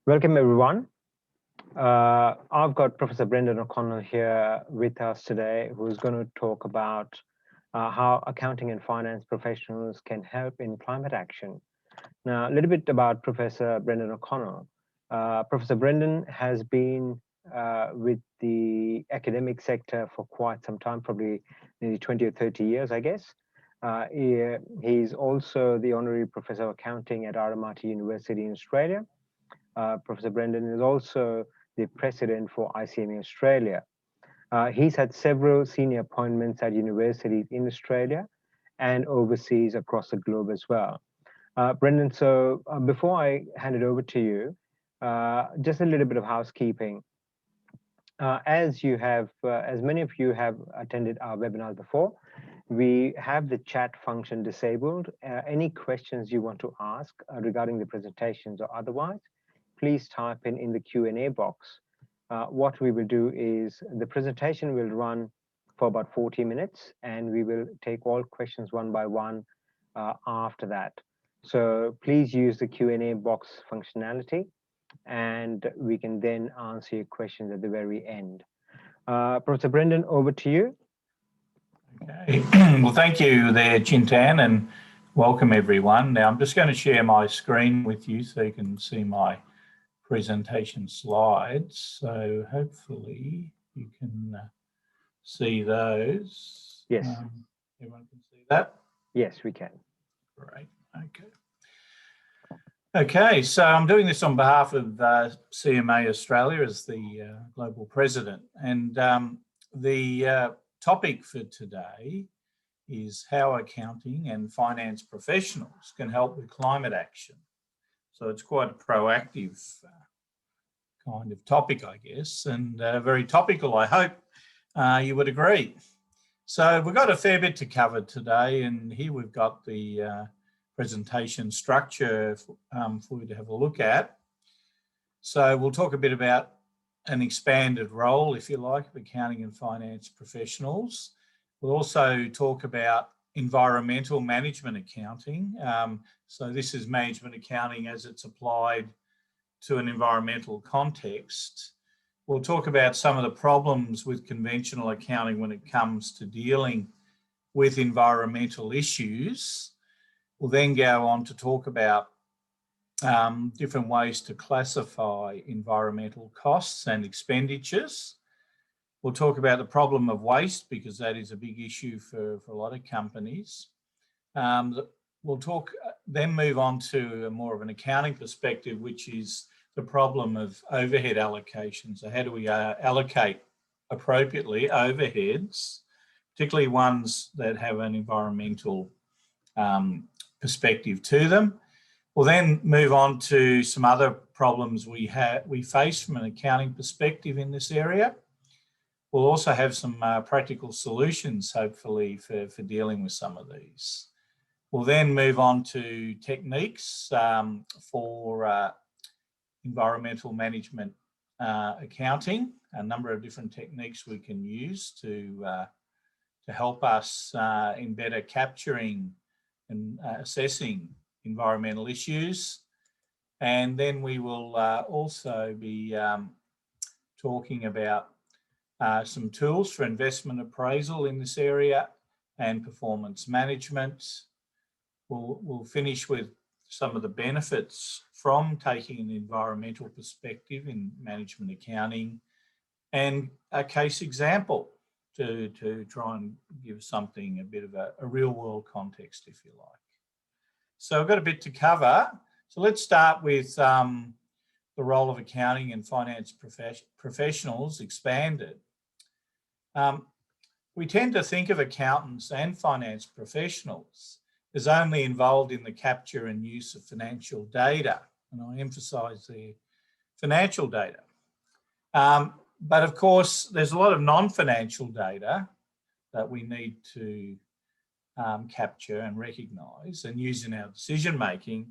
Welcome everyone. I've got Professor Brendan O'Connell here with us today, who's going to talk about how accounting and finance professionals can help in climate action. Now, a little bit about Professor Brendan O'Connell. Professor Brendan has been with the academic sector for quite some time, probably nearly 20 or 30 years, I guess. He's also the Honorary Professor of Accounting at RMIT University in Australia. Professor Brendan is also the president for ICMA Australia. He's had several senior appointments at universities in Australia and overseas across the globe as well. Brendan, so before I hand it over to you, just a little bit of housekeeping. As many of you have attended our webinar before, we have the chat function disabled. Any questions you want to ask regarding the presentations or otherwise, please type in the Q&A box. What we will do is the presentation will run for about 40 minutes and we will take all questions one by one after that. So please use the Q&A box functionality and we can then answer your questions at the very end. Professor Brendan, over to you. Okay, well, thank you there, Chintan, and welcome everyone. Now I'm just going to share my screen with you so you can see my presentation slides. So hopefully you can see those. Yes. Everyone can see that? Yes, we can. Great, okay. Okay, so I'm doing this on behalf of CMA Australia as the global president. And the topic for today is how accounting and finance professionals can help with climate action. So it's quite a proactive kind of topic, I guess, and very topical, I hope you would agree. So we've got a fair bit to cover today, and here we've got the presentation structure for you to have a look at. So we'll talk a bit about an expanded role, if you like, of accounting and finance professionals. We'll also talk about environmental management accounting. So this is management accounting as it's applied to an environmental context. We'll talk about some of the problems with conventional accounting when it comes to dealing with environmental issues. We'll then go on to talk about different ways to classify environmental costs and expenditures. We'll talk about the problem of waste because that is a big issue for a lot of companies. We'll then move on to more of an accounting perspective, which is the problem of overhead allocation. So how do we allocate appropriately overheads, particularly ones that have an environmental perspective to them. We'll then move on to some other problems we face from an accounting perspective in this area. We'll also have some practical solutions, hopefully, for dealing with some of these. We'll then move on to techniques for environmental management accounting, a number of different techniques we can use to help us in better capturing and assessing environmental issues. And then we will also be talking about some tools for investment appraisal in this area and performance management. We'll finish with some of the benefits from taking an environmental perspective in management accounting and a case example to try and give something a bit of a real world context, if you like. So I've got a bit to cover. So let's start with the role of accounting and finance professionals expanded. We tend to think of accountants and finance professionals as only involved in the capture and use of financial data, and I emphasise the financial data. But of course, there's a lot of non-financial data that we need to capture and recognise and use in our decision making,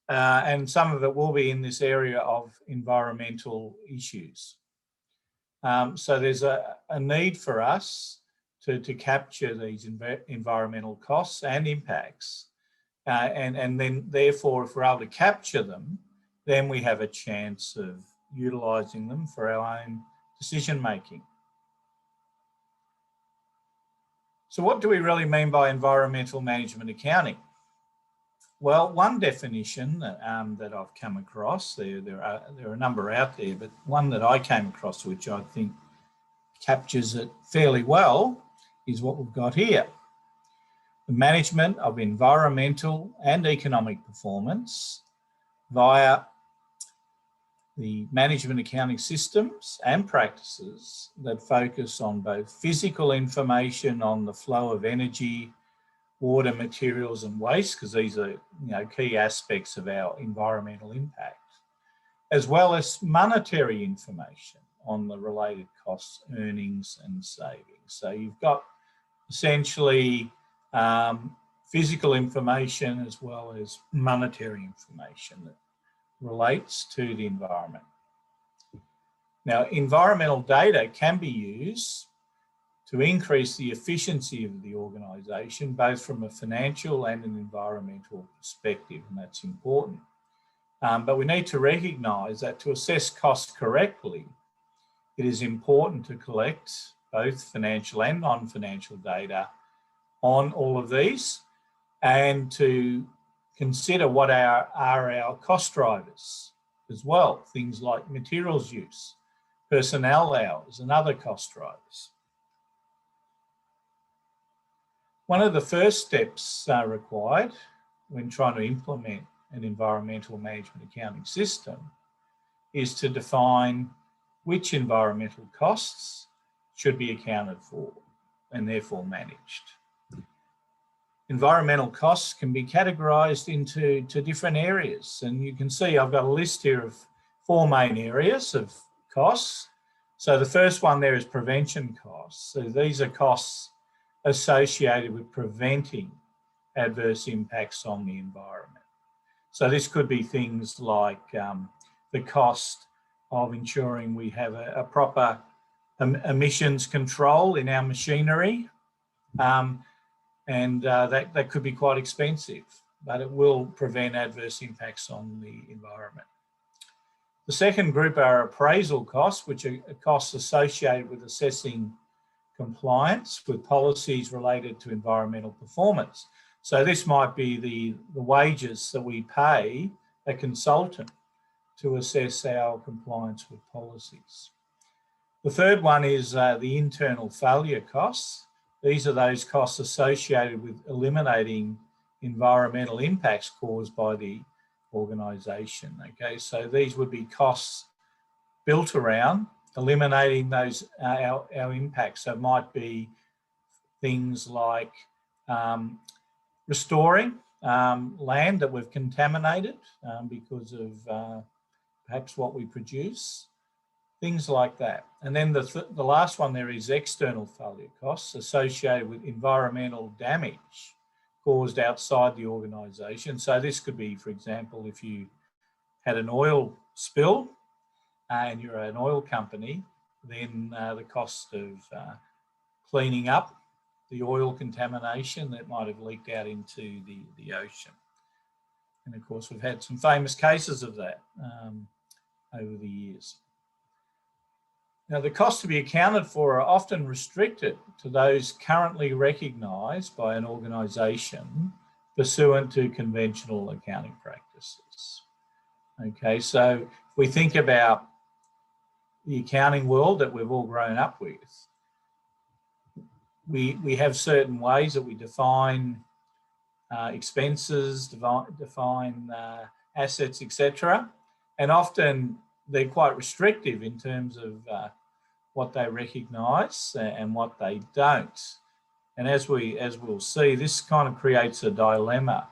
and some of it will be in this area of environmental issues. So there's a need for us to capture these environmental costs and impacts. And then therefore, if we're able to capture them, then we have a chance of utilising them for our own decision making. So what do we really mean by environmental management accounting? Well, one definition that I've come across, there are a number out there, but one that I came across which I think captures it fairly well is what we've got here. The management of environmental and economic performance via the management accounting systems and practices that focus on both physical information on the flow of energy, water, materials and waste, because these are key aspects of our environmental impact, as well as monetary information on the related costs, earnings and savings. So you've got essentially physical information as well as monetary information that relates to the environment. Now, environmental data can be used to increase the efficiency of the organisation, both from a financial and an environmental perspective, and that's important. But we need to recognise that to assess costs correctly, it is important to collect both financial and non-financial data on all of these and to consider what are our cost drivers as well, things like materials use, personnel hours and other cost drivers. One of the first steps required when trying to implement an environmental management accounting system is to define which environmental costs should be accounted for and therefore managed. Environmental costs can be categorised into different areas, and you can see I've got a list here of 4 main areas of costs. So the first one there is prevention costs. So these are costs associated with preventing adverse impacts on the environment. So this could be things like the cost of ensuring we have a proper emissions control in our machinery, and that could be quite expensive, but it will prevent adverse impacts on the environment. The second group are appraisal costs, which are costs associated with assessing compliance with policies related to environmental performance. So this might be the wages that we pay a consultant to assess our compliance with policies. The third one is the internal failure costs. These are those costs associated with eliminating environmental impacts caused by the organisation. Okay, so these would be costs built around eliminating those our impacts. So it might be things like restoring land that we've contaminated because of perhaps what we produce, things like that. And then the last one there is external failure costs associated with environmental damage caused outside the organisation. So this could be, for example, if you had an oil spill and you're an oil company, then the cost of cleaning up the oil contamination that might have leaked out into the ocean. And of course, we've had some famous cases of that over the years. Now, the costs to be accounted for are often restricted to those currently recognised by an organisation pursuant to conventional accounting practices. Okay, so if we think about the accounting world that we've all grown up with, we have certain ways that we define expenses, define assets, etc. And often they're quite restrictive in terms of what they recognise and what they don't. And as we'll see, this kind of creates a dilemma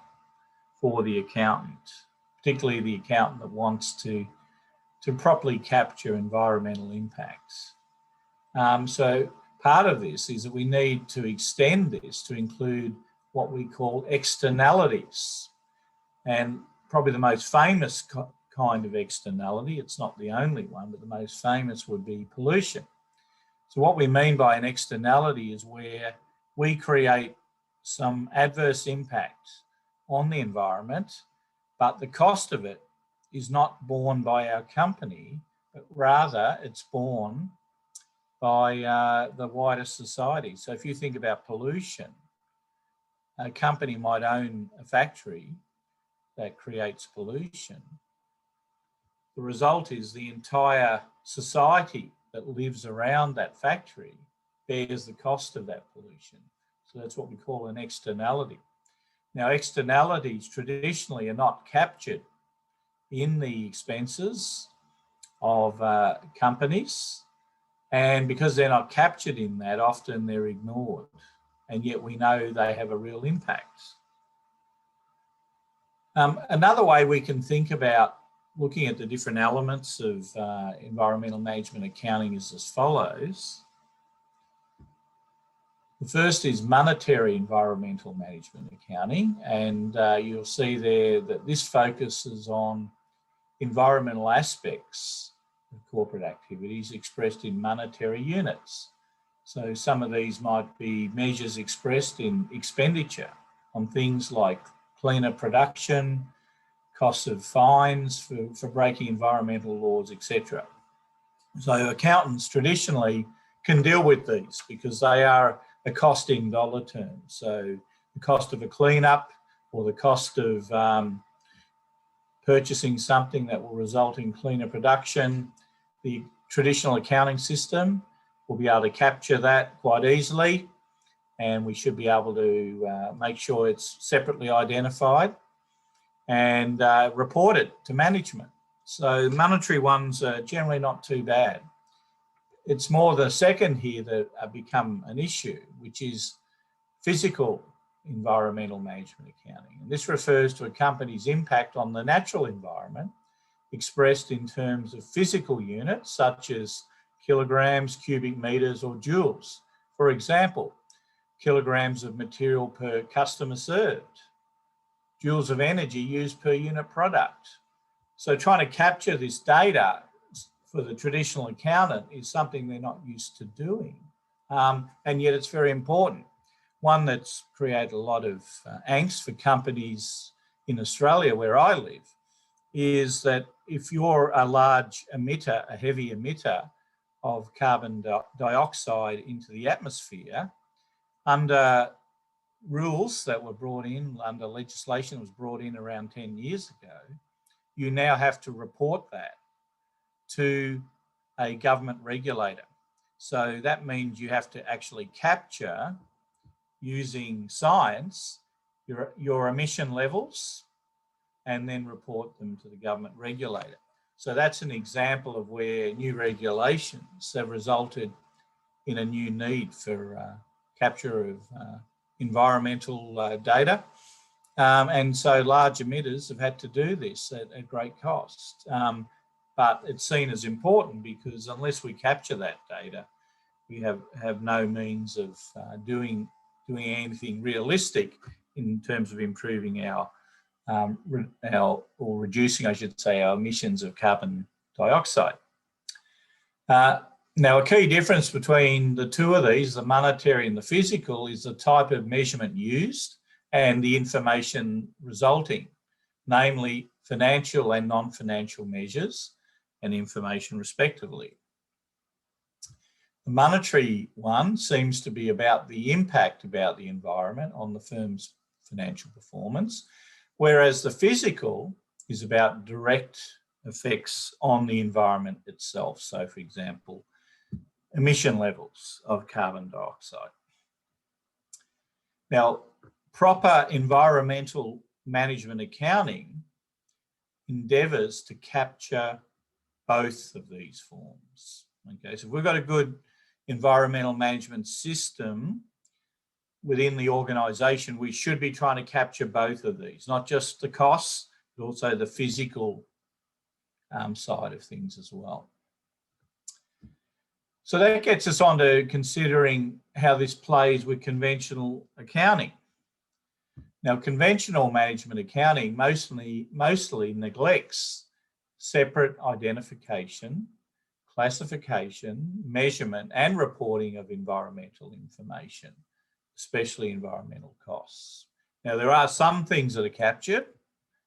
for the accountant, particularly the accountant that wants to properly capture environmental impacts. So part of this is that we need to extend this to include what we call externalities. And probably the most famous kind of externality, it's not the only one, but the most famous would be pollution. So what we mean by an externality is where we create some adverse impact on the environment, but the cost of it is not borne by our company, but rather it's borne by the wider society. So if you think about pollution, a company might own a factory that creates pollution. The result is the entire society that lives around that factory bears the cost of that pollution. So that's what we call an externality. Now, externalities traditionally are not captured in the expenses of companies, and because they're not captured in that, often they're ignored, and yet we know they have a real impact. Another way we can think about looking at the different elements of environmental management accounting is as follows. The first is monetary environmental management accounting, and you'll see there that this focuses on environmental aspects of corporate activities expressed in monetary units. So some of these might be measures expressed in expenditure on things like cleaner production, costs of fines for breaking environmental laws, etc. So accountants traditionally can deal with these because they are a cost in dollar terms. So the cost of a cleanup or the cost of purchasing something that will result in cleaner production, the traditional accounting system will be able to capture that quite easily, and we should be able to make sure it's separately identified and report it to management. So monetary ones are generally not too bad. It's more the second here that become an issue, which is physical environmental management accounting. And this refers to a company's impact on the natural environment expressed in terms of physical units such as kilograms, cubic meters, or joules. For example, kilograms of material per customer served, joules of energy used per unit product. So trying to capture this data for the traditional accountant is something they're not used to doing, and yet it's very important. One that's created a lot of angst for companies in Australia, where I live, is that if you're a large emitter, a heavy emitter of carbon dioxide into the atmosphere, under rules that were brought in, under legislation that was brought in around 10 years ago, you now have to report that to a government regulator. So that means you have to actually capture, using science, your emission levels and then report them to the government regulator. So that's an example of where new regulations have resulted in a new need for capture of environmental data. And so large emitters have had to do this at great cost. But it's seen as important because unless we capture that data, we have no means of doing anything realistic in terms of improving our or reducing, I should say, our emissions of carbon dioxide. Now, a key difference between the two of these, the monetary and the physical, is the type of measurement used and the information resulting, namely financial and non-financial measures and information respectively. The monetary one seems to be about the impact about the environment on the firm's financial performance, whereas the physical is about direct effects on the environment itself. So, for example, emission levels of carbon dioxide. Now, proper environmental management accounting endeavours to capture both of these forms. Okay, so if we've got a good environmental management system within the organisation, we should be trying to capture both of these, not just the costs, but also the physical side of things as well. So that gets us on to considering how this plays with conventional accounting. Now, conventional management accounting mostly neglects separate identification, classification, measurement, and reporting of environmental information, especially environmental costs. Now, there are some things that are captured,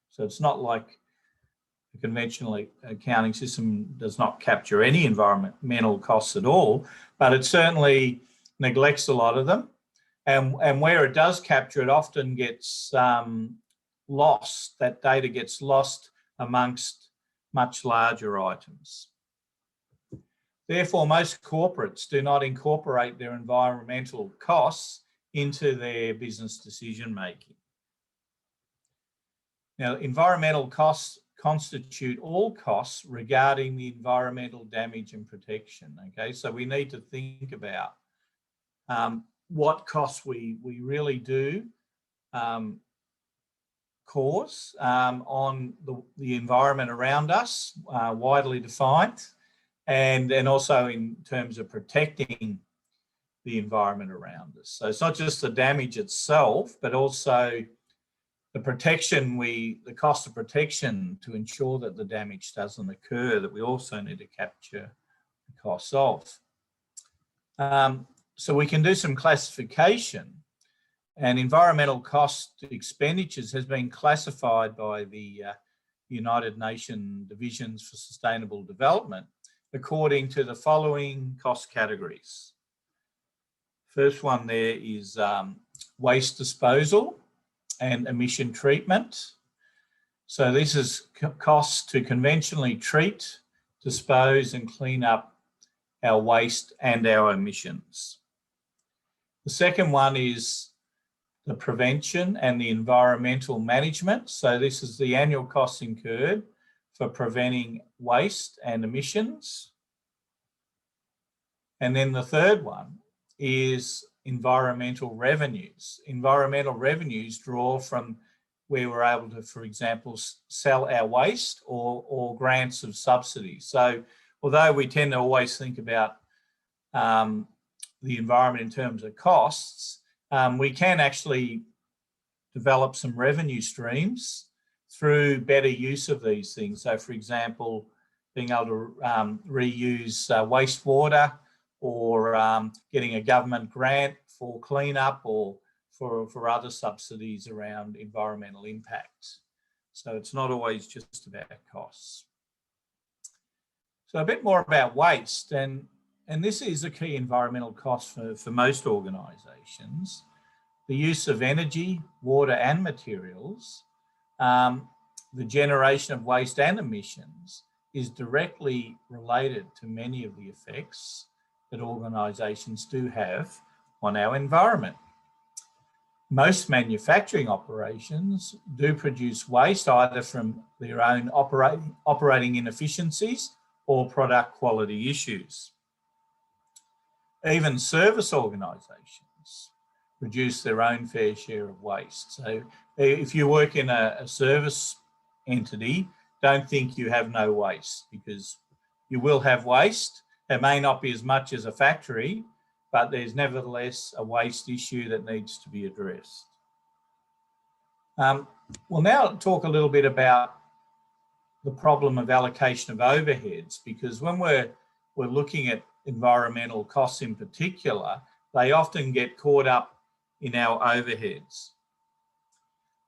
so it's not like the conventional accounting system does not capture any environmental costs at all, but it certainly neglects a lot of them. And where it does capture, it often gets lost. That data gets lost amongst much larger items. Therefore, most corporates do not incorporate their environmental costs into their business decision making. Now, environmental costs constitute all costs regarding the environmental damage and protection. Okay, so we need to think about what costs we really do cause on the environment around us, widely defined, and also in terms of protecting the environment around us. So it's not just the damage itself, but also the protection, the cost of protection to ensure that the damage doesn't occur, that we also need to capture the costs of. So we can do some classification, and environmental cost expenditures has been classified by the United Nations Divisions for Sustainable Development according to the following cost categories. First one there is waste disposal and emission treatment. So this is costs to conventionally treat, dispose and clean up our waste and our emissions. The second one is the prevention and the environmental management. So this is the annual costs incurred for preventing waste and emissions. And then the third one is environmental revenues. Environmental revenues draw from where we're able to, for example, sell our waste or grants of subsidies. So although we tend to always think about the environment in terms of costs, we can actually develop some revenue streams through better use of these things. So for example, being able to reuse wastewater, or getting a government grant for cleanup, or for other subsidies around environmental impacts. So it's not always just about costs. So a bit more about waste, and this is a key environmental cost for most organisations. The use of energy, water and materials, the generation of waste and emissions is directly related to many of the effects that organisations do have on our environment. Most manufacturing operations do produce waste either from their own operating inefficiencies or product quality issues. Even service organisations produce their own fair share of waste. So if you work in a service entity, don't think you have no waste, because you will have waste. It may not be as much as a factory, but there's nevertheless a waste issue that needs to be addressed. We'll now talk a little bit about the problem of allocation of overheads, because when we're looking at environmental costs in particular, they often get caught up in our overheads.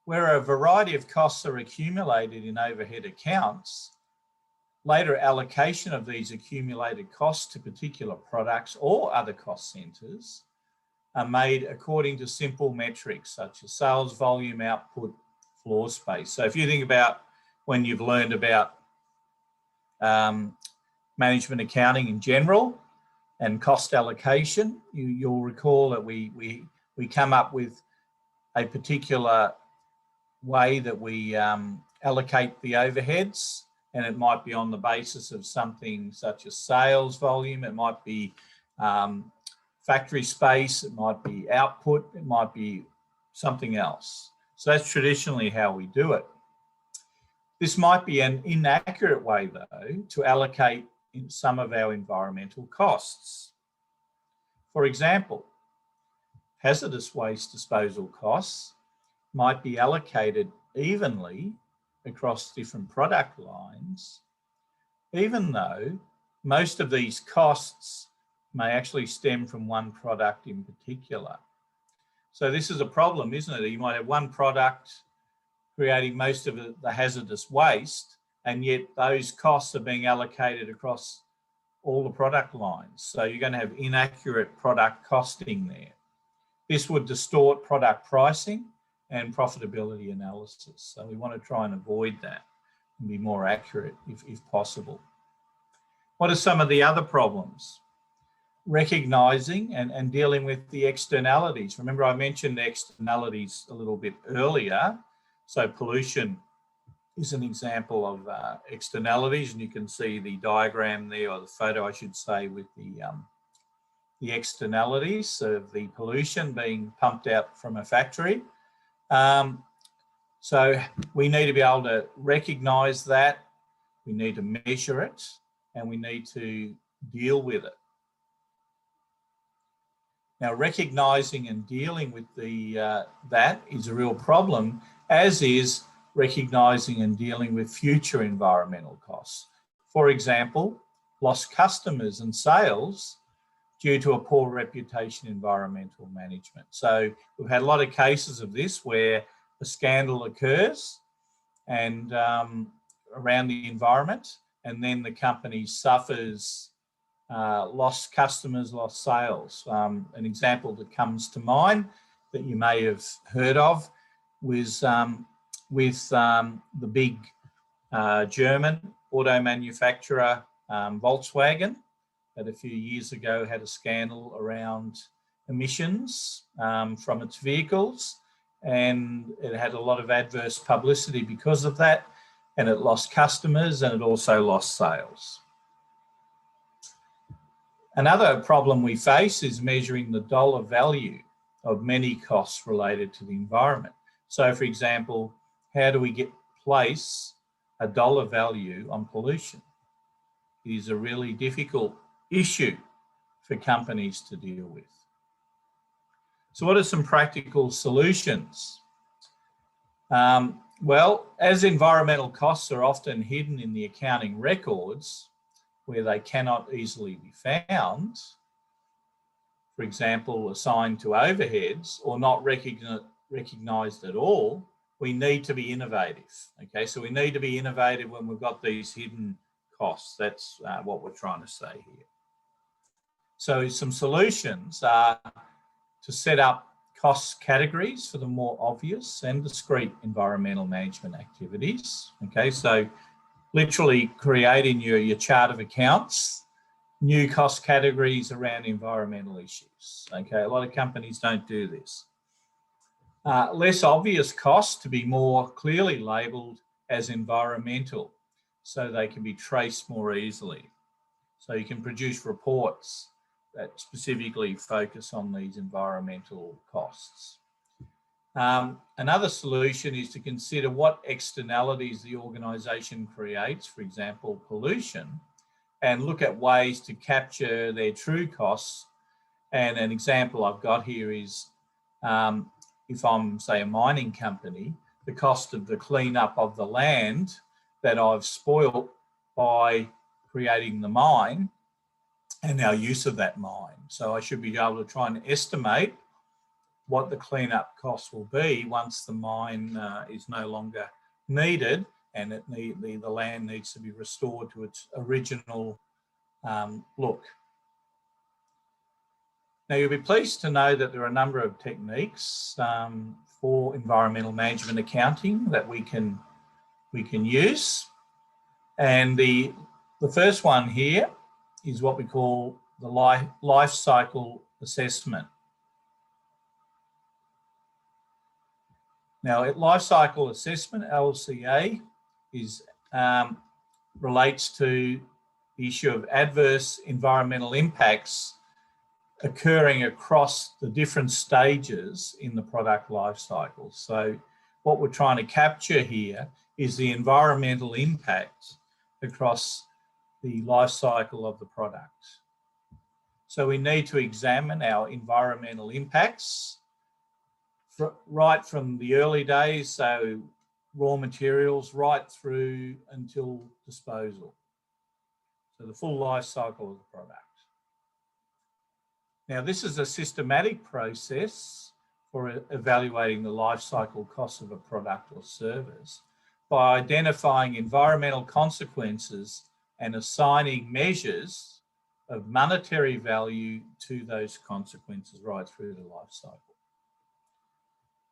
Where a variety of costs are accumulated in overhead accounts, later allocation of these accumulated costs to particular products or other cost centres are made according to simple metrics such as sales volume, output, floor space. So if you think about when you've learned about management accounting in general and cost allocation, you'll recall that we come up with a particular way that we allocate the overheads, and it might be on the basis of something such as sales volume, it might be factory space, it might be output, it might be something else. So that's traditionally how we do it. This might be an inaccurate way, though, to allocate in some of our environmental costs. For example, hazardous waste disposal costs might be allocated evenly across different product lines, even though most of these costs may actually stem from one product in particular. So this is a problem, isn't it? You might have one product creating most of the hazardous waste, and yet those costs are being allocated across all the product lines. So you're going to have inaccurate product costing there. This would distort product pricing and profitability analysis. So we want to try and avoid that and be more accurate if possible. What are some of the other problems? Recognising and dealing with the externalities. Remember, I mentioned the externalities a little bit earlier. So pollution is an example of externalities, and you can see the diagram there, or the photo I should say, with the externalities of the pollution being pumped out from a factory. So we need to be able to recognise that, we need to measure it, and we need to deal with it. Now, recognising and dealing with that is a real problem, as is recognising and dealing with future environmental costs. For example, lost customers and sales due to a poor reputation in environmental management. So we've had a lot of cases of this where a scandal occurs and around the environment, and then the company suffers lost customers, lost sales. An example that comes to mind that you may have heard of was with the big German auto manufacturer Volkswagen, that a few years ago had a scandal around emissions from its vehicles, and it had a lot of adverse publicity because of that, and it lost customers and it also lost sales. Another problem we face is measuring the dollar value of many costs related to the environment. So, for example, how do we place a dollar value on pollution? It is a really difficult issue for companies to deal with. So what are some practical solutions? Well, as environmental costs are often hidden in the accounting records where they cannot easily be found, for example, assigned to overheads or not recognised at all, we need to be innovative. Okay, so we need to be innovative when we've got these hidden costs. That's what we're trying to say here. So some solutions are to set up cost categories for the more obvious and discrete environmental management activities. Okay, so literally creating your chart of accounts, new cost categories around environmental issues. Okay, a lot of companies don't do this. Less obvious costs to be more clearly labelled as environmental so they can be traced more easily. So you can produce reports that specifically focus on these environmental costs. Another solution is to consider what externalities the organisation creates, for example, pollution, and look at ways to capture their true costs. And an example I've got here is if I'm, say, a mining company, the cost of the cleanup of the land that I've spoilt by creating the mine and our use of that mine. So I should be able to try and estimate what the cleanup costs will be once the mine is no longer needed and the land needs to be restored to its original look. Now, you'll be pleased to know that there are a number of techniques for environmental management accounting that we can use. And the first one here is what we call the life cycle assessment. Now, life cycle assessment, LCA, relates to the issue of adverse environmental impacts occurring across the different stages in the product life cycle. So what we're trying to capture here is the environmental impact across the life cycle of the product. So we need to examine our environmental impacts right from the early days, so raw materials, right through until disposal. So the full life cycle of the product. Now, this is a systematic process for evaluating the life cycle costs of a product or service by identifying environmental consequences and assigning measures of monetary value to those consequences right through the life cycle.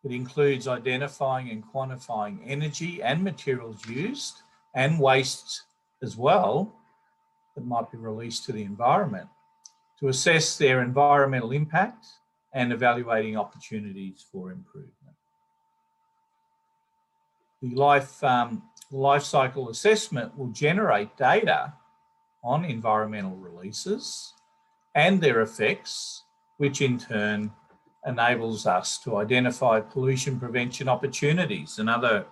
It includes identifying and quantifying energy and materials used and waste as well that might be released to the environment to assess their environmental impact and evaluating opportunities for improvement. The life cycle assessment will generate data on environmental releases and their effects, which in turn enables us to identify pollution prevention opportunities and other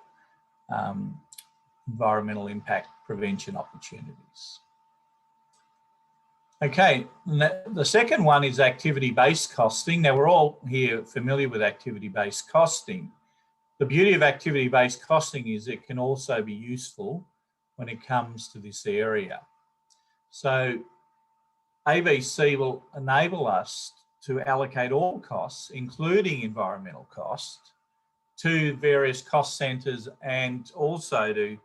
environmental impact prevention opportunities. Okay, the second one is activity-based costing. Now, we're all here familiar with activity-based costing. The beauty of activity-based costing is it can also be useful when it comes to this area. So ABC will enable us to allocate all costs, including environmental costs, to various cost centres and also to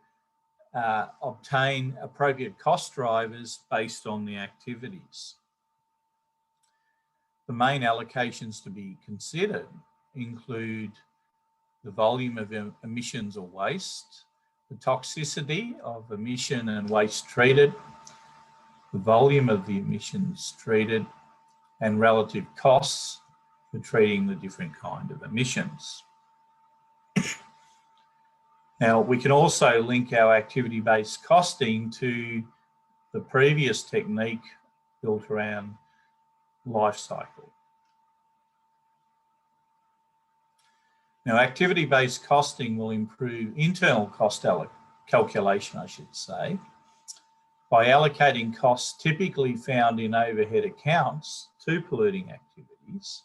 obtain appropriate cost drivers based on the activities. The main allocations to be considered include the volume of emissions or waste, the toxicity of emission and waste treated, the volume of the emissions treated, and relative costs for treating the different kind of emissions. Now, we can also link our activity-based costing to the previous technique built around life cycle. Now, activity-based costing will improve internal cost calculation, I should say, by allocating costs typically found in overhead accounts to polluting activities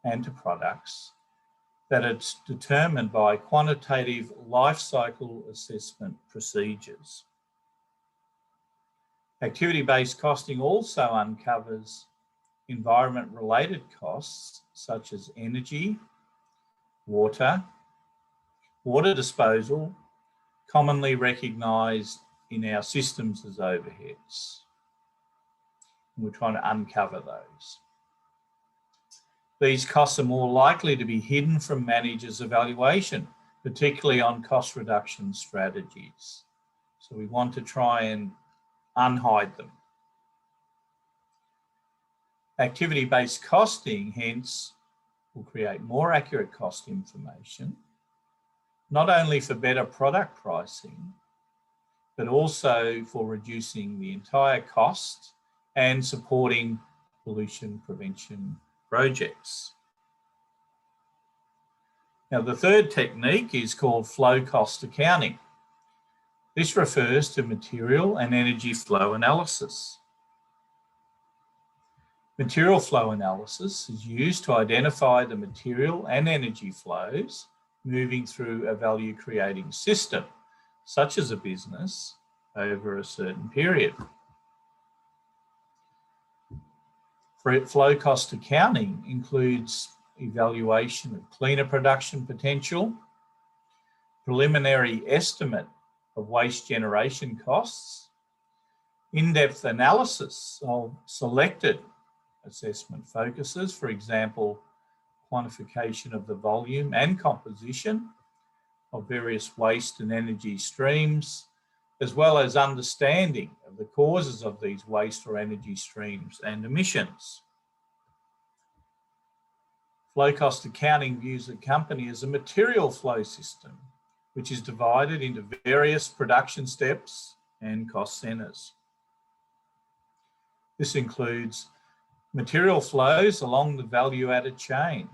and to products that it's determined by quantitative life cycle assessment procedures. Activity-based costing also uncovers environment-related costs such as energy, water disposal, commonly recognised in our systems as overheads. And we're trying to uncover those. These costs are more likely to be hidden from managers' evaluation, particularly on cost reduction strategies. So we want to try and unhide them. Activity-based costing, hence, will create more accurate cost information, not only for better product pricing, but also for reducing the entire cost and supporting pollution prevention projects. Now, the third technique is called flow cost accounting. This refers to material and energy flow analysis. Material flow analysis is used to identify the material and energy flows moving through a value-creating system, such as a business, over a certain period. Flow cost accounting includes evaluation of cleaner production potential, preliminary estimate of waste generation costs, in-depth analysis of selected assessment focuses, for example, quantification of the volume and composition of various waste and energy streams, as well as understanding of the causes of these waste or energy streams and emissions. Flow cost accounting views a company as a material flow system, which is divided into various production steps and cost centres. This includes material flows along the value-added chain,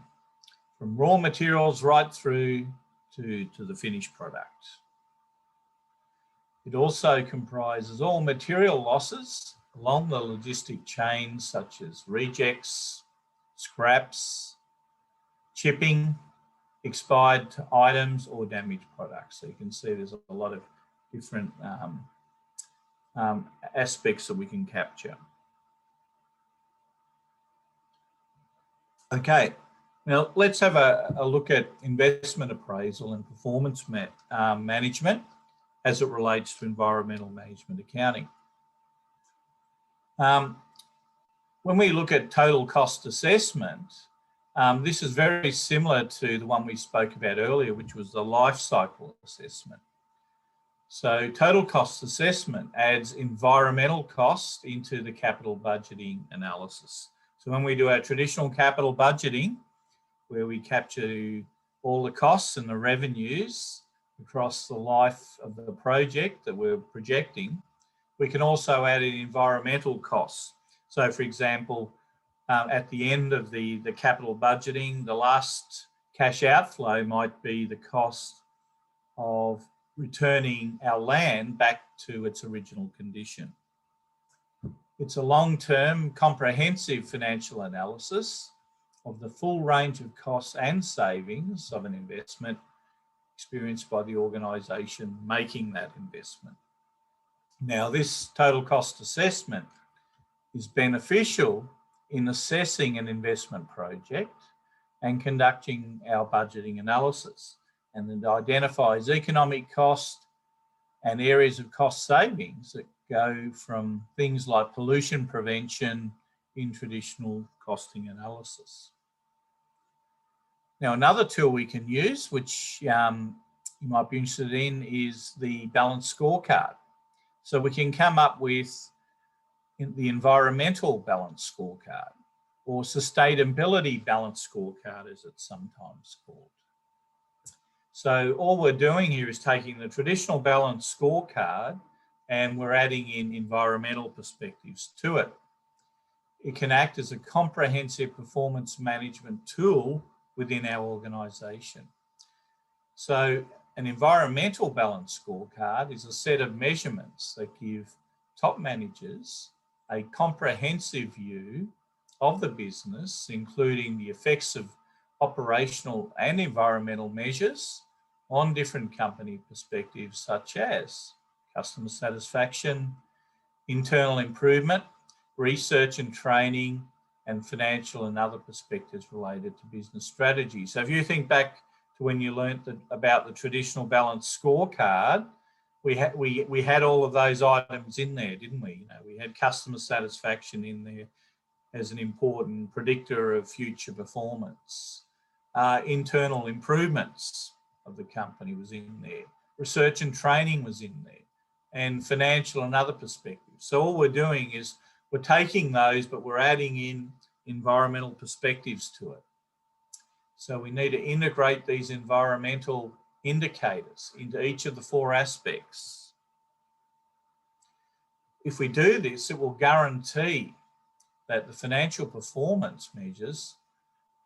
from raw materials right through to the finished product. It also comprises all material losses along the logistic chain, such as rejects, scraps, chipping, expired items, or damaged products. So you can see there's a lot of different aspects that we can capture. Okay, now let's have a look at investment appraisal and performance management as it relates to environmental management accounting. When we look at total cost assessment, this is very similar to the one we spoke about earlier, which was the life cycle assessment. So total cost assessment adds environmental cost into the capital budgeting analysis. So when we do our traditional capital budgeting, where we capture all the costs and the revenues across the life of the project that we're projecting, we can also add in environmental costs. So for example, at the end of the capital budgeting, the last cash outflow might be the cost of returning our land back to its original condition. It's a long-term, comprehensive financial analysis of the full range of costs and savings of an investment experienced by the organisation making that investment. Now, this total cost assessment is beneficial in assessing an investment project and conducting our budgeting analysis, and it identifies economic cost and areas of cost savings that go from things like pollution prevention in traditional costing analysis. Now, another tool we can use, which you might be interested in, is the balanced scorecard. So we can come up with the environmental balanced scorecard, or sustainability balanced scorecard as it's sometimes called. So all we're doing here is taking the traditional balanced scorecard and we're adding in environmental perspectives to it. It can act as a comprehensive performance management tool within our organisation. So an environmental balanced scorecard is a set of measurements that give top managers a comprehensive view of the business, including the effects of operational and environmental measures on different company perspectives, such as customer satisfaction, internal improvement, research and training, and financial and other perspectives related to business strategy. So if you think back to when you learnt about the traditional balanced scorecard, we had all of those items in there, didn't we? You know, we had customer satisfaction in there as an important predictor of future performance. Internal improvements of the company was in there. Research and training was in there, and financial and other perspectives. So all we're doing is we're taking those, but we're adding in environmental perspectives to it. So we need to integrate these environmental indicators into each of the four aspects. If we do this, it will guarantee that the financial performance measures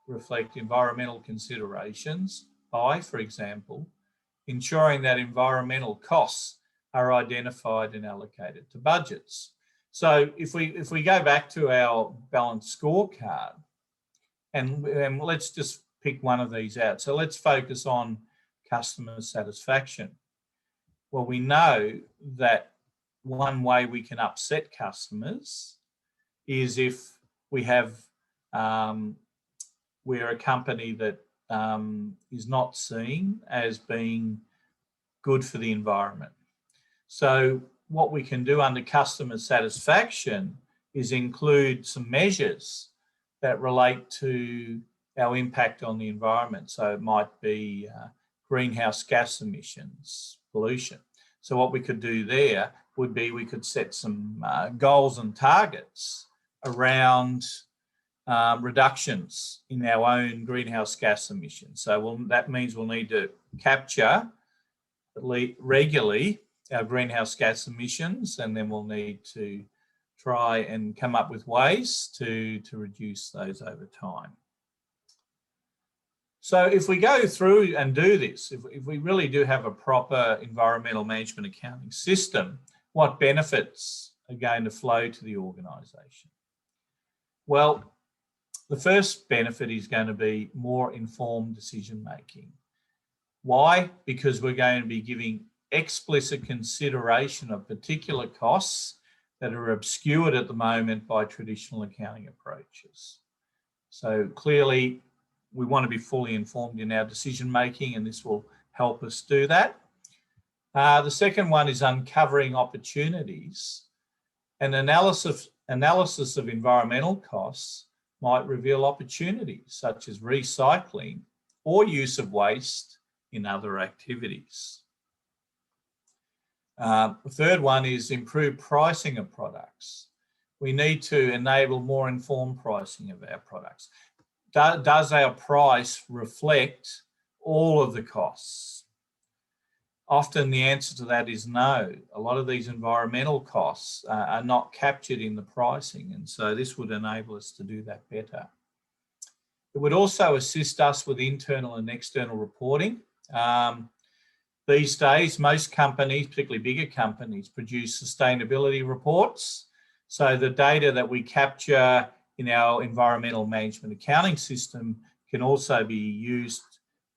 reflect environmental considerations by, for example, ensuring that environmental costs are identified and allocated to budgets. So if we go back to our balanced scorecard, and let's just pick one of these out. So let's focus on customer satisfaction. Well, we know that one way we can upset customers is if we have, we're a company that is not seen as being good for the environment. So what we can do under customer satisfaction is include some measures that relate to our impact on the environment. So it might be greenhouse gas emissions, pollution. So what we could do there would be we could set some goals and targets around reductions in our own greenhouse gas emissions. So that means we'll need to capture regularly our greenhouse gas emissions, and then we'll need to try and come up with ways to reduce those over time. So if we go through and do this, if we really do have a proper environmental management accounting system, what benefits are going to flow to the organisation? Well, the first benefit is going to be more informed decision making. Why? Because we're going to be giving explicit consideration of particular costs that are obscured at the moment by traditional accounting approaches. So clearly, we want to be fully informed in our decision making, and this will help us do that. The second one is uncovering opportunities. An analysis of environmental costs might reveal opportunities such as recycling or use of waste in other activities. The third one is improved pricing of products. We need to enable more informed pricing of our products. Does our price reflect all of the costs? Often the answer to that is no. A lot of these environmental costs are not captured in the pricing, and so this would enable us to do that better. It would also assist us with internal and external reporting. These days, most companies, particularly bigger companies, produce sustainability reports. So the data that we capture in our environmental management accounting system can also be used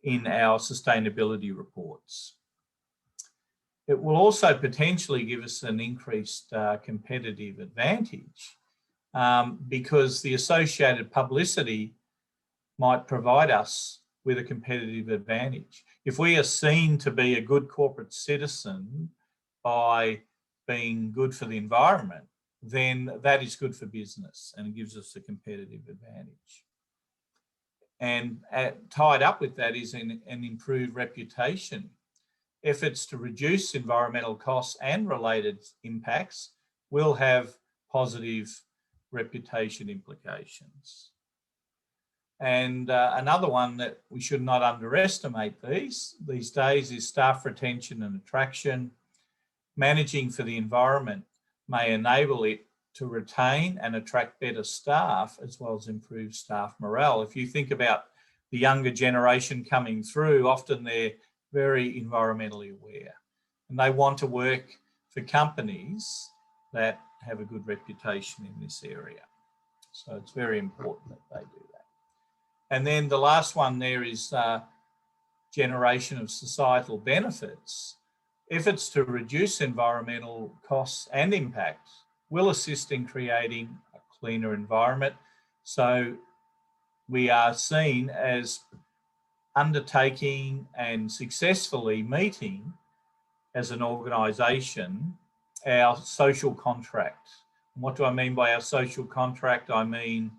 in our sustainability reports. It will also potentially give us an increased competitive advantage because the associated publicity might provide us with a competitive advantage. If we are seen to be a good corporate citizen by being good for the environment, then that is good for business and it gives us a competitive advantage. And tied up with that is an improved reputation. Efforts to reduce environmental costs and related impacts will have positive reputation implications. And another one that we should not underestimate these days is staff retention and attraction. Managing for the environment may enable it to retain and attract better staff as well as improve staff morale. If you think about the younger generation coming through, often they're very environmentally aware and they want to work for companies that have a good reputation in this area. So it's very important that they do that. And then the last one there is generation of societal benefits. Efforts to reduce environmental costs and impacts will assist in creating a cleaner environment. So we are seen as undertaking and successfully meeting as an organisation our social contract. And what do I mean by our social contract? I mean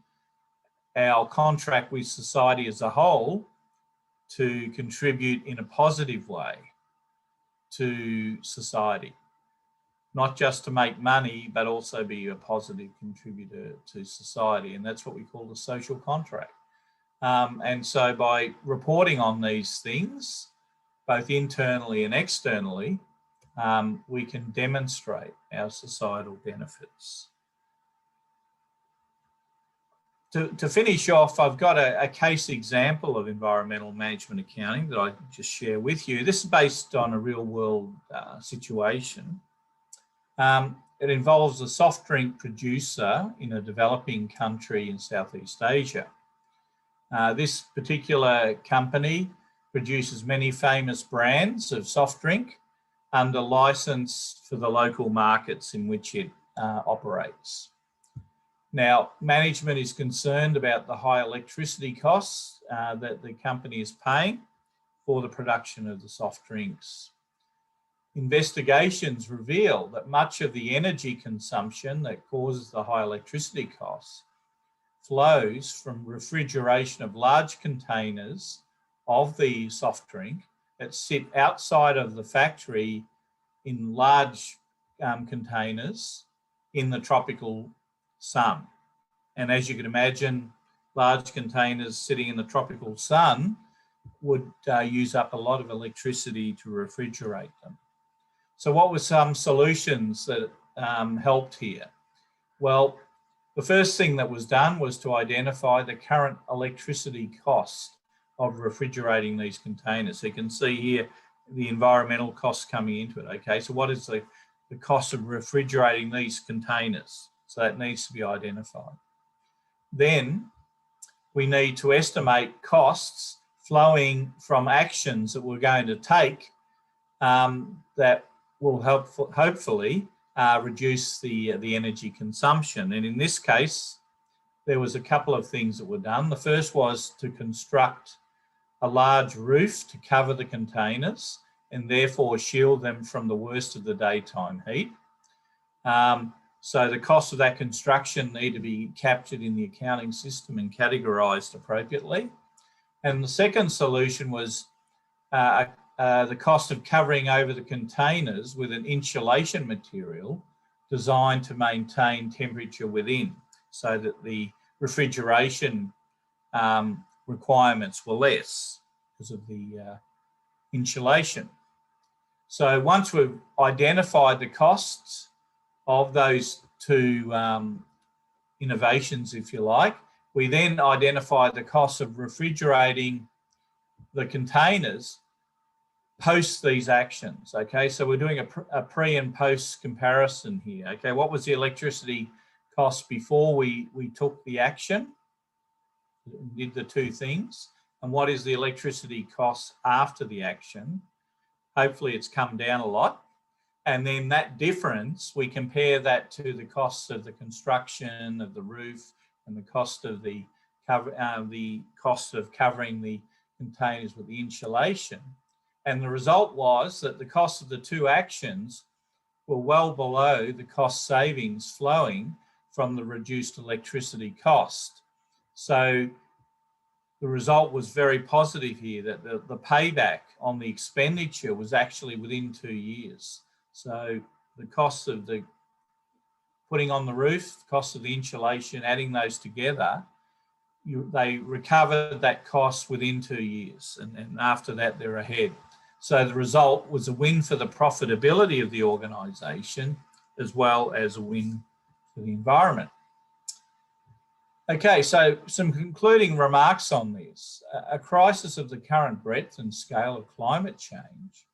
our contract with society as a whole to contribute in a positive way to society, not just to make money, but also be a positive contributor to society. And that's what we call the social contract. And so by reporting on these things, both internally and externally, we can demonstrate our societal benefits. To finish off, I've got a case example of environmental management accounting that I just share with you. This is based on a real world situation. It involves a soft drink producer in a developing country in Southeast Asia. This particular company produces many famous brands of soft drink under license for the local markets in which it operates. Now, management is concerned about the high electricity costs that the company is paying for the production of the soft drinks. Investigations reveal that much of the energy consumption that causes the high electricity costs flows from refrigeration of large containers of the soft drink that sit outside of the factory in large containers in the tropical sun. And as you can imagine, large containers sitting in the tropical sun would use up a lot of electricity to refrigerate them. So what were some solutions that helped here? Well, the first thing that was done was to identify the current electricity cost of refrigerating these containers. So you can see here the environmental costs coming into it. Okay, so what is the cost of refrigerating these containers? So that needs to be identified. Then we need to estimate costs flowing from actions that we're going to take that will hopefully reduce the energy consumption. And in this case, there was a couple of things that were done. The first was to construct a large roof to cover the containers and therefore shield them from the worst of the daytime heat. So the cost of that construction need to be captured in the accounting system and categorised appropriately. And the second solution was the cost of covering over the containers with an insulation material designed to maintain temperature within, so that the refrigeration requirements were less because of the insulation. So once we've identified the costs of those two innovations, if you like, we then identify the cost of refrigerating the containers post these actions. Okay, so we're doing a pre and post comparison here. Okay, what was the electricity cost before we took the action, did the two things, and what is the electricity cost after the action? Hopefully it's come down a lot. And then that difference, we compare that to the costs of the construction of the roof and the cost of covering the containers with the insulation. And the result was that the cost of the two actions were well below the cost savings flowing from the reduced electricity cost. So the result was very positive here, that the payback on the expenditure was actually within 2 years. So the cost of the putting on the roof, the cost of the insulation, adding those together, they recovered that cost within 2 years. And after that, they're ahead. So the result was a win for the profitability of the organisation, as well as a win for the environment. Okay, so some concluding remarks on this. A crisis of the current breadth and scale of climate change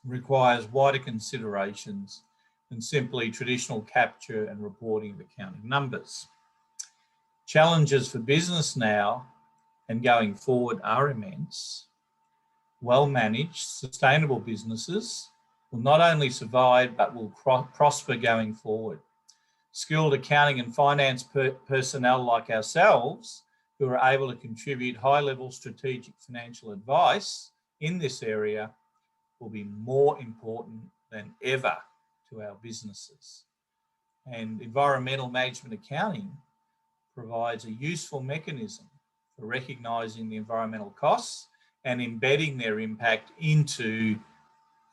requires wider considerations than simply traditional capture and reporting of accounting numbers. Challenges for business now and going forward are immense. Well-managed, sustainable businesses will not only survive, but will prosper going forward. Skilled accounting and finance personnel like ourselves, who are able to contribute high-level strategic financial advice in this area, will be more important than ever to our businesses. And environmental management accounting provides a useful mechanism for recognising the environmental costs and embedding their impact into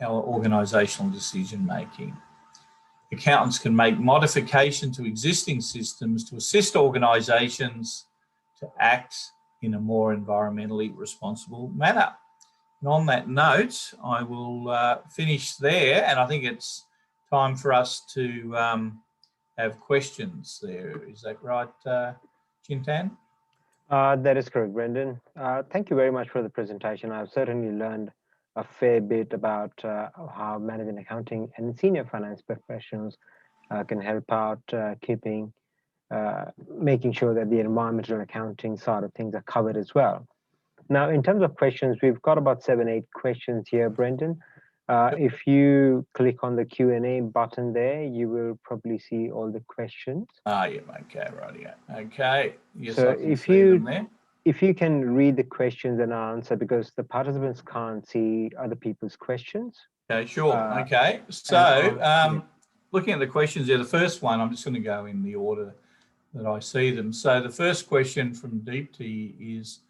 our organisational decision making. Accountants can make modifications to existing systems to assist organisations to act in a more environmentally responsible manner. And on that note, I will finish there, and I think it's time for us to have questions there. Is that right, Chintan? That is correct, Brendan. Thank you very much for the presentation. I've certainly learned a fair bit about how management accounting and senior finance professionals can help out making sure that the environmental accounting side of things are covered as well. Now, in terms of questions, we've got about 7-8 questions here, Brendan. If you click on the Q&A button there, you will probably see all the questions. Yeah, okay, right, yeah. Okay, yes, so I can see them there. If you can read the questions and answer, because the participants can't see other people's questions. Okay, sure, okay. So, looking at the questions there, the first one, I'm just going to go in the order that I see them. So the first question from Deepti is,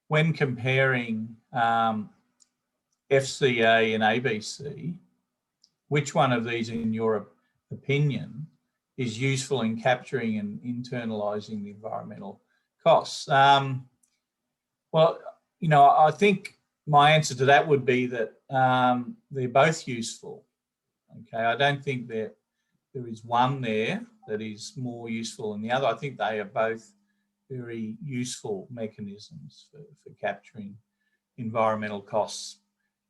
when comparing FCA and ABC, which one of these, in your opinion, is useful in capturing and internalising the environmental costs? Well, you know, I think my answer to that would be that they're both useful. Okay, I don't think that there is one there that is more useful than the other. I think they are both very useful mechanisms for capturing environmental costs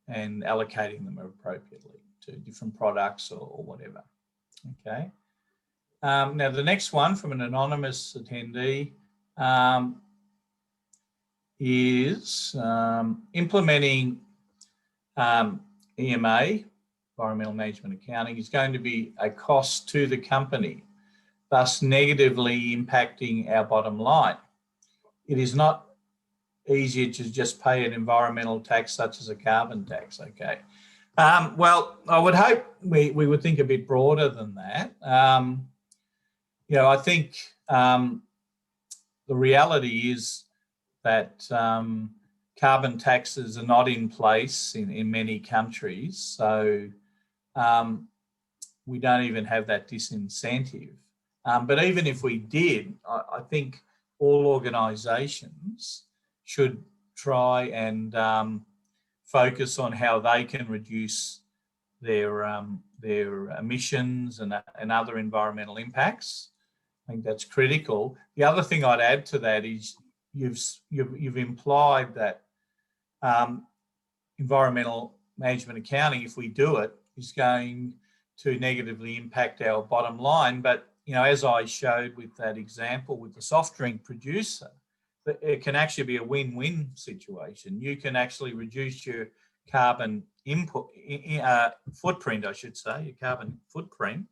and allocating them appropriately to different products or whatever. Okay. Now the next one from an anonymous attendee is implementing EMA, environmental management accounting, is going to be a cost to the company, thus negatively impacting our bottom line. It is not easier to just pay an environmental tax such as a carbon tax, okay? Well, I would hope we would think a bit broader than that. You know, I think the reality is that carbon taxes are not in place in many countries, so we don't even have that disincentive. But even if we did, I think all organisations should try and focus on how they can reduce their emissions and other environmental impacts. I think that's critical. The other thing I'd add to that is you've implied that environmental management accounting, if we do it, is going to negatively impact our bottom line. But you know, as I showed with that example with the soft drink producer, it can actually be a win-win situation. You can actually reduce your carbon footprint, I should say, your carbon footprint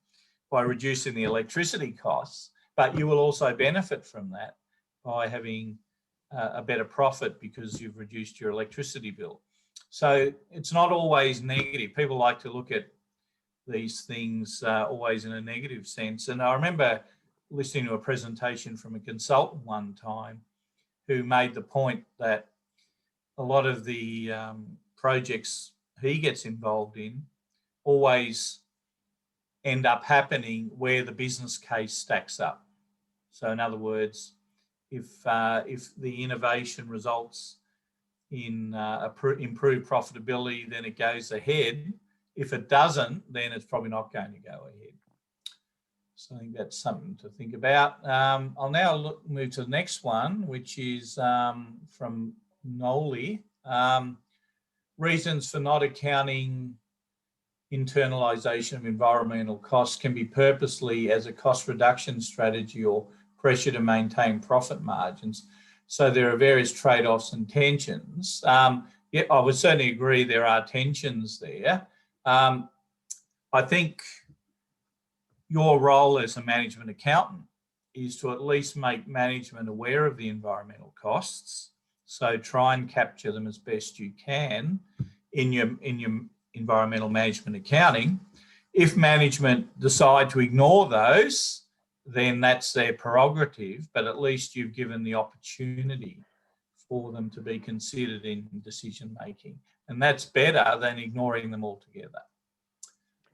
by reducing the electricity costs, but you will also benefit from that by having a better profit because you've reduced your electricity bill. So it's not always negative. People like to look at these things always in a negative sense. And I remember listening to a presentation from a consultant one time who made the point that a lot of the projects he gets involved in always end up happening where the business case stacks up. So in other words, if the innovation results in improved profitability, then it goes ahead. If it doesn't, then it's probably not going to go ahead. So I think that's something to think about. I'll now move to the next one, which is from Noli. Reasons for not accounting internalisation of environmental costs can be purposely as a cost reduction strategy or pressure to maintain profit margins. So there are various trade-offs and tensions. Yeah, I would certainly agree there are tensions there. I think your role as a management accountant is to at least make management aware of the environmental costs. So try and capture them as best you can in your environmental management accounting. If management decide to ignore those, then that's their prerogative, but at least you've given the opportunity for them to be considered in decision making. And that's better than ignoring them altogether.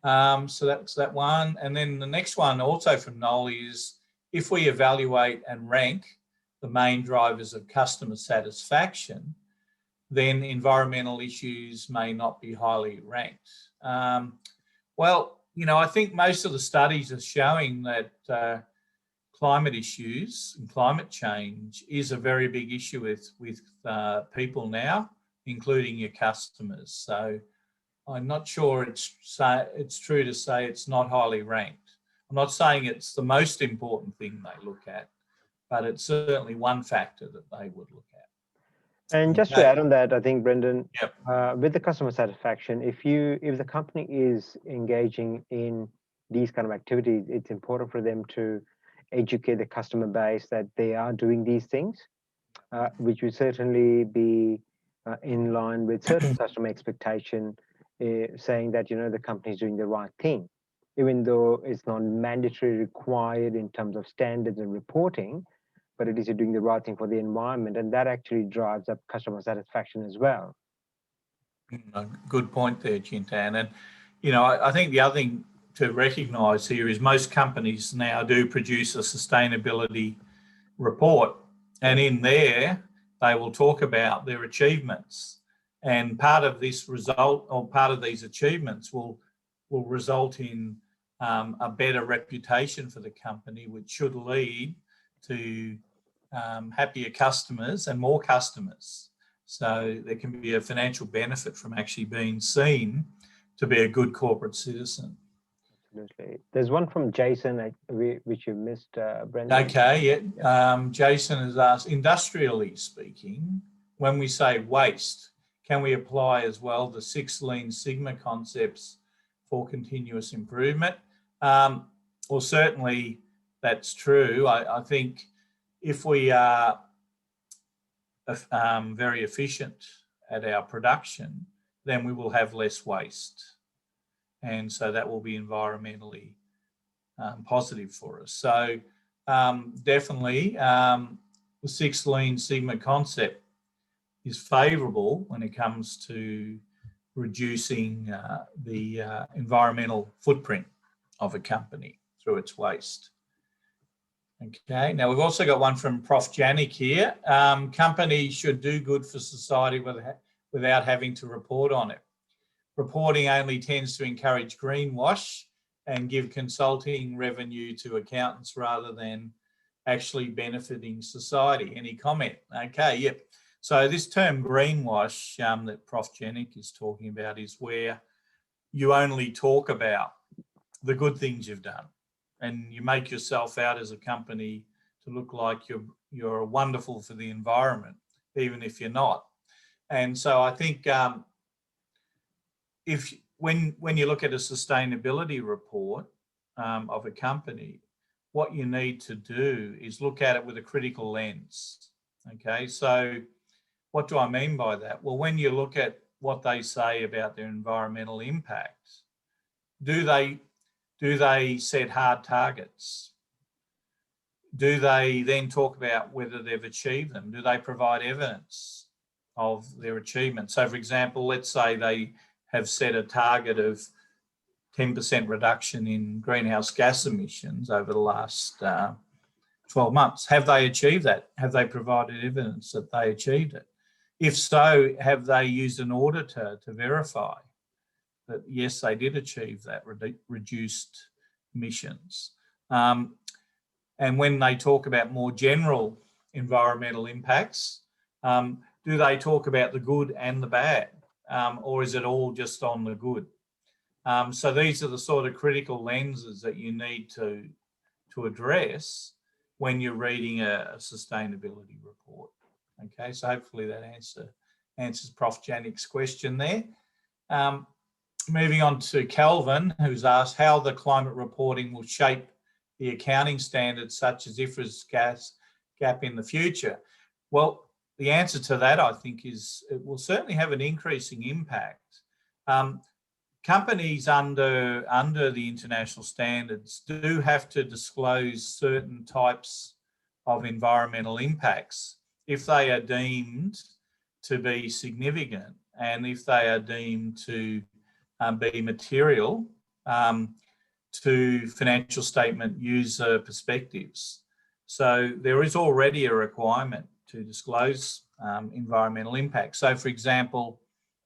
So that's that one. And then the next one also from Noli is, if we evaluate and rank the main drivers of customer satisfaction, then environmental issues may not be highly ranked. Well, you know, I think most of the studies are showing that climate issues and climate change is a very big issue with people now, including your customers. So I'm not sure it's true to say it's not highly ranked. I'm not saying it's the most important thing they look at, but it's certainly one factor that they would look at. And just to add on that, I think, Brendan, yep. With the customer satisfaction, if the company is engaging in these kind of activities, it's important for them to educate the customer base that they are doing these things, which would certainly be in line with certain customer expectation, saying that, you know, the company is doing the right thing, even though it's not mandatory required in terms of standards and reporting, but it is doing the right thing for the environment, and that actually drives up customer satisfaction as well. Good point there, Chintan. And, you know, I think the other thing to recognise here is most companies now do produce a sustainability report, and in there they will talk about their achievements. And part of this result, or part of these achievements, will result in a better reputation for the company, which should lead to happier customers and more customers. So there can be a financial benefit from actually being seen to be a good corporate citizen. Absolutely. There's one from Jason, which you missed, Brendan. Okay, yeah. Jason has asked, industrially speaking, when we say waste, can we apply as well the 6 Lean Sigma concepts for continuous improvement? Well, certainly that's true. I think if we are very efficient at our production, then we will have less waste. And so that will be environmentally positive for us. So definitely the 6 Lean Sigma concept is favourable when it comes to reducing the environmental footprint of a company through its waste. Okay, now we've also got one from Prof Janik here. Companies should do good for society without having to report on it. Reporting only tends to encourage greenwash and give consulting revenue to accountants rather than actually benefiting society. Any comment? Okay, yep. So this term greenwash that Prof Janik is talking about is where you only talk about the good things you've done, and you make yourself out as a company to look like you're wonderful for the environment, even if you're not. And so I think when you look at a sustainability report of a company, what you need to do is look at it with a critical lens. Okay, so what do I mean by that? Well, when you look at what they say about their environmental impacts, do they set hard targets? Do they then talk about whether they've achieved them? Do they provide evidence of their achievement? So, for example, let's say they have set a target of 10% reduction in greenhouse gas emissions over the last 12 months. Have they achieved that? Have they provided evidence that they achieved it? If so, have they used an auditor to verify that, yes, they did achieve that reduced emissions? And when they talk about more general environmental impacts, do they talk about the good and the bad? Or is it all just on the good? So these are the sort of critical lenses that you need to address when you're reading a sustainability report. Okay, so hopefully that answers Prof Janik's question there. Moving on to Calvin, who's asked how the climate reporting will shape the accounting standards such as IFRS gas gap in the future. Well, the answer to that, I think, is it will certainly have an increasing impact. Companies under the international standards do have to disclose certain types of environmental impacts if they are deemed to be significant and if they are deemed to be material to financial statement user perspectives. So there is already a requirement to disclose environmental impact. So, for example,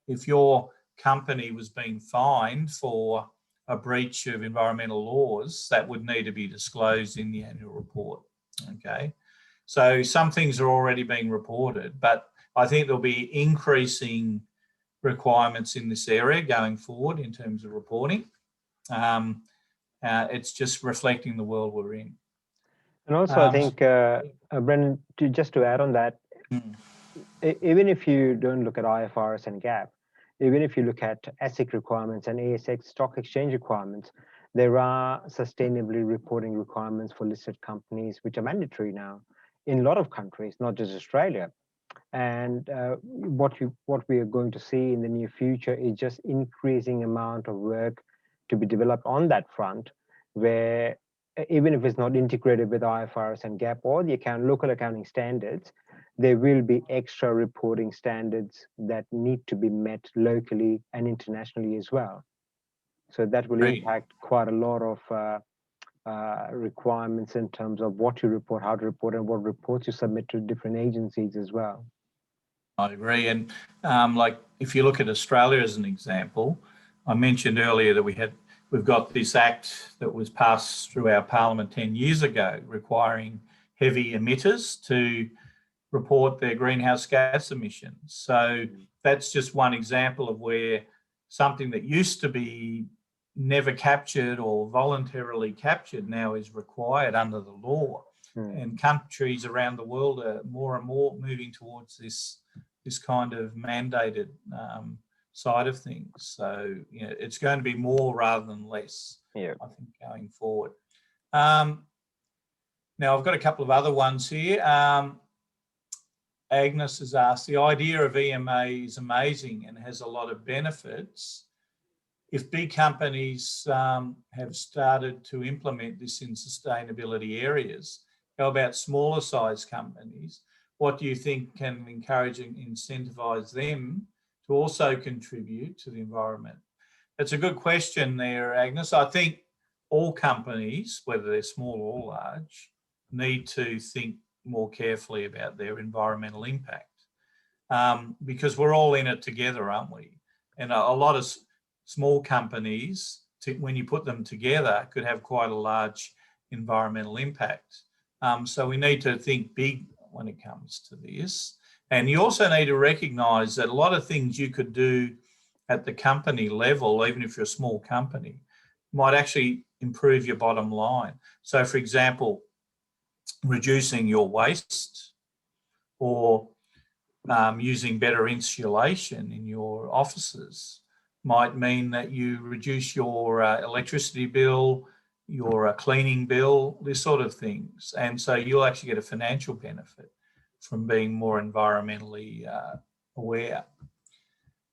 if your company was being fined for a breach of environmental laws, that would need to be disclosed in the annual report. Okay, so some things are already being reported, but I think there'll be increasing requirements in this area going forward in terms of reporting. It's just reflecting the world we're in. And also, I think, Brendan, just to add on that, even if you don't look at IFRS and GAAP, even if you look at ASIC requirements and ASX stock exchange requirements, there are sustainability reporting requirements for listed companies, which are mandatory now in a lot of countries, not just Australia. And what we are going to see in the near future is just increasing amount of work to be developed on that front, where even if it's not integrated with IFRS and GAAP or the local accounting standards, there will be extra reporting standards that need to be met locally and internationally as well. So that will impact quite a lot of requirements in terms of what you report, how to report, and what reports you submit to different agencies as well. I agree. And like if you look at Australia as an example, I mentioned earlier that we've got this act that was passed through our parliament 10 years ago requiring heavy emitters to report their greenhouse gas emissions. So that's just one example of where something that used to be never captured or voluntarily captured now is required under the law. And countries around the world are more and more moving towards this this kind of mandated side of things. So, it's going to be more rather than less, Yeah. I think, going forward. Now, I've got a couple of other ones here. Agnes has asked, the idea of EMA is amazing and has a lot of benefits. If big companies have started to implement this in sustainability areas, how about smaller size companies? What do you think can encourage and incentivise them to also contribute to the environment? That's a good question there, Agnes. I think all companies, whether they're small or large, need to think more carefully about their environmental impact, because we're all in it together, aren't we? And a lot of small companies, when you put them together, could have quite a large environmental impact. So we need to think big when it comes to this. And you also need to recognise that a lot of things you could do at the company level, even if you're a small company, might actually improve your bottom line. So, for example, reducing your waste, or using better insulation in your offices might mean that you reduce your electricity bill, your cleaning bill, this sort of things. And so you'll actually get a financial benefit from being more environmentally aware.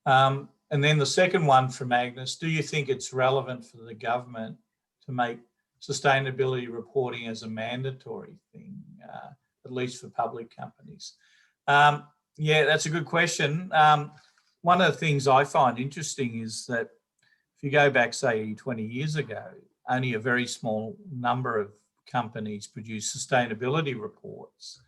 And then the second one from Agnes, do you think it's relevant for the government to make sustainability reporting as a mandatory thing, at least for public companies? Yeah, that's a good question. One of the things I find interesting is that if you go back, say, 20 years ago, only a very small number of companies produce sustainability reports,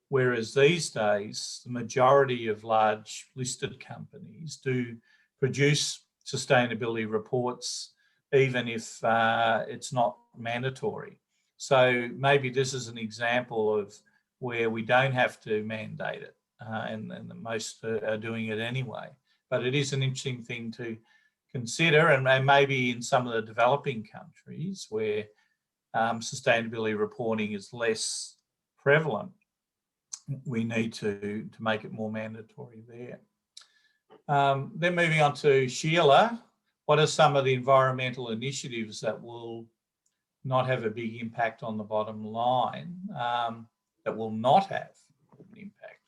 whereas these days, the majority of large listed companies do produce sustainability reports, even if it's not mandatory. So maybe this is an example of where we don't have to mandate it, and most are doing it anyway. But it is an interesting thing to consider, and maybe in some of the developing countries where sustainability reporting is less prevalent, we need to make it more mandatory there. Then moving on to Sheila, what are some of the environmental initiatives that will not have a big impact on the bottom line, that will not have an impact?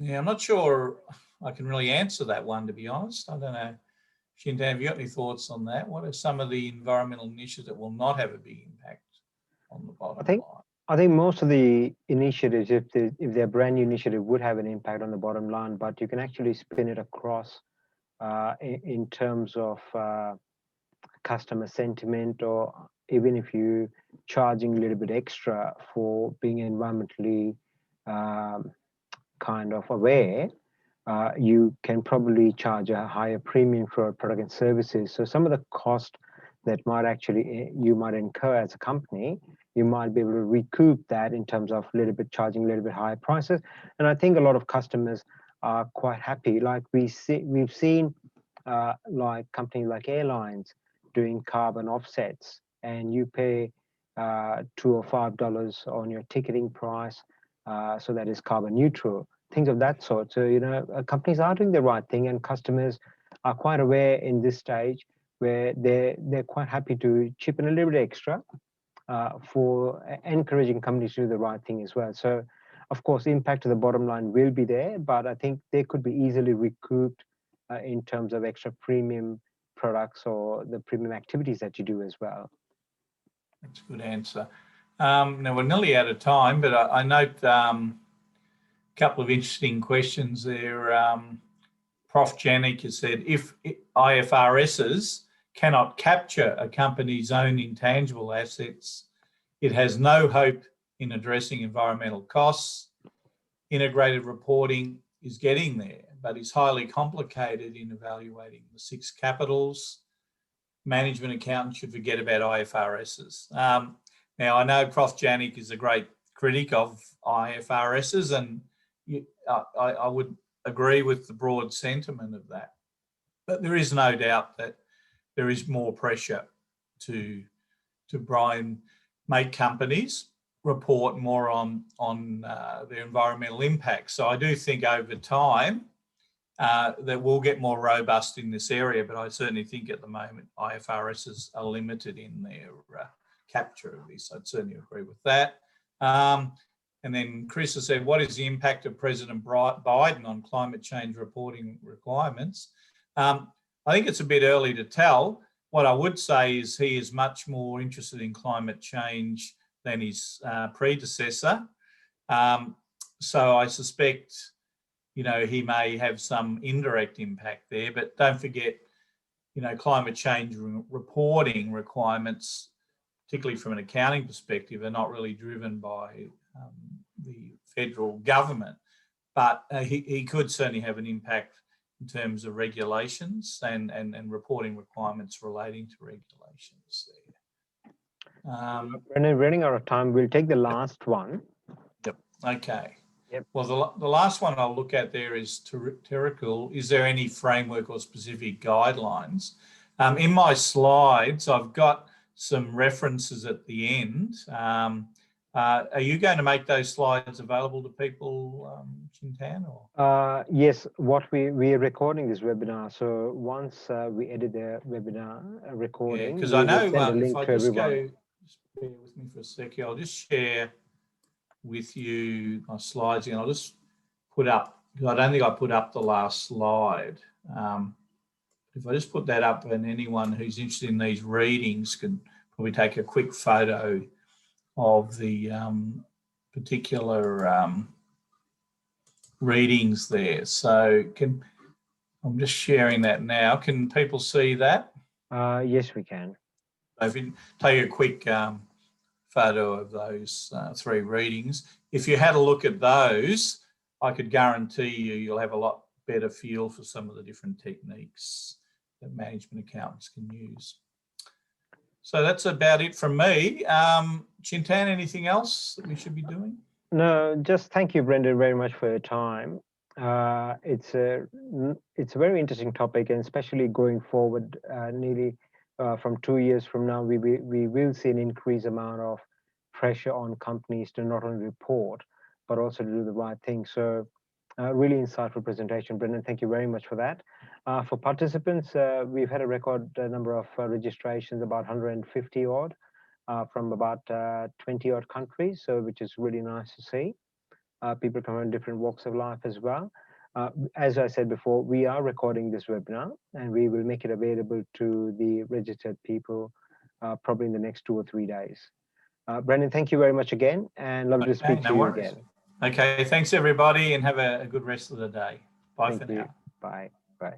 Yeah, I'm not sure I can really answer that one, to be honest. I don't know. Shintan, have you got any thoughts on that? What are some of the environmental initiatives that will not have a big impact on the bottom line? I think most of the initiatives, if they're brand new initiative, would have an impact on the bottom line, but you can actually spin it across in terms of customer sentiment, or even if you charging a little bit extra for being environmentally kind of aware, you can probably charge a higher premium for product and services. So some of the cost that might actually you might incur as a company, you might be able to recoup that in terms of charging a little bit higher prices. And I think a lot of customers are quite happy. Like we've seen like companies like airlines doing carbon offsets, and you pay $2 or $5 on your ticketing price, so that is carbon neutral, things of that sort. So companies are doing the right thing, and customers are quite aware in this stage where they're quite happy to chip in a little bit extra for encouraging companies to do the right thing as well. So of course, the impact to the bottom line will be there, but I think they could be easily recouped in terms of extra premium products or the premium activities that you do as well. That's a good answer. Now we're nearly out of time, but I note a couple of interesting questions there. Prof Janik has said, if IFRSs cannot capture a company's own intangible assets, it has no hope in addressing environmental costs. Integrated reporting is getting there, but is highly complicated in evaluating the 6 capitals. Management accountants should forget about IFRSs. Now, I know Prof Janik is a great critic of IFRSs, and I would agree with the broad sentiment of that. But there is no doubt that there is more pressure to try and make companies report more on the environmental impact. So I do think over time that we'll get more robust in this area, but I certainly think at the moment IFRSs are limited in their capture of this. I'd certainly agree with that. And then Chris has said, what is the impact of President Biden on climate change reporting requirements? I think it's a bit early to tell. What I would say is he is much more interested in climate change than his predecessor. So I suspect, you know, he may have some indirect impact there, but don't forget, you know, climate change reporting requirements, particularly from an accounting perspective, are not really driven by the federal government, but he could certainly have an impact in terms of regulations and reporting requirements relating to regulations there. Brendan, running out of time, we'll take the last one. Yep. Okay. Yep. Well, the last one I'll look at there is theoretical. Is there any framework or specific guidelines? In my slides, I've got some references at the end. Are you going to make those slides available to people, Chintan? Or? Yes, we are recording this webinar. So once we edit the webinar recording, because I know send a link if I to just everyone. go, just bear with me for a second, I'll just share with you my slides and I'll just put up, because I don't think I put up the last slide. If I just put that up, and anyone who's interested in these readings can probably take a quick photo of the particular readings there. So I'm just sharing that now. Can people see that? Yes, we can. If you take a quick photo of those 3 readings, if you had a look at those, I could guarantee you'll have a lot better feel for some of the different techniques that management accountants can use. So that's about it from me. Chintan, anything else that we should be doing? No, just thank you, Brendan, very much for your time. It's a very interesting topic, and especially going forward, nearly from 2 years from now, we will see an increased amount of pressure on companies to not only report, but also to do the right thing. So really insightful presentation, Brendan. Thank you very much for that. For participants, we've had a record number of registrations, about 150 odd, from about 20 odd countries, so which is really nice to see. People come from different walks of life as well. As I said before, we are recording this webinar and we will make it available to the registered people probably in the next 2 or 3 days. Brendan, thank you very much again, and lovely to speak to you again. Okay, thanks everybody, and have a good rest of the day. Bye for now. Bye. Bye.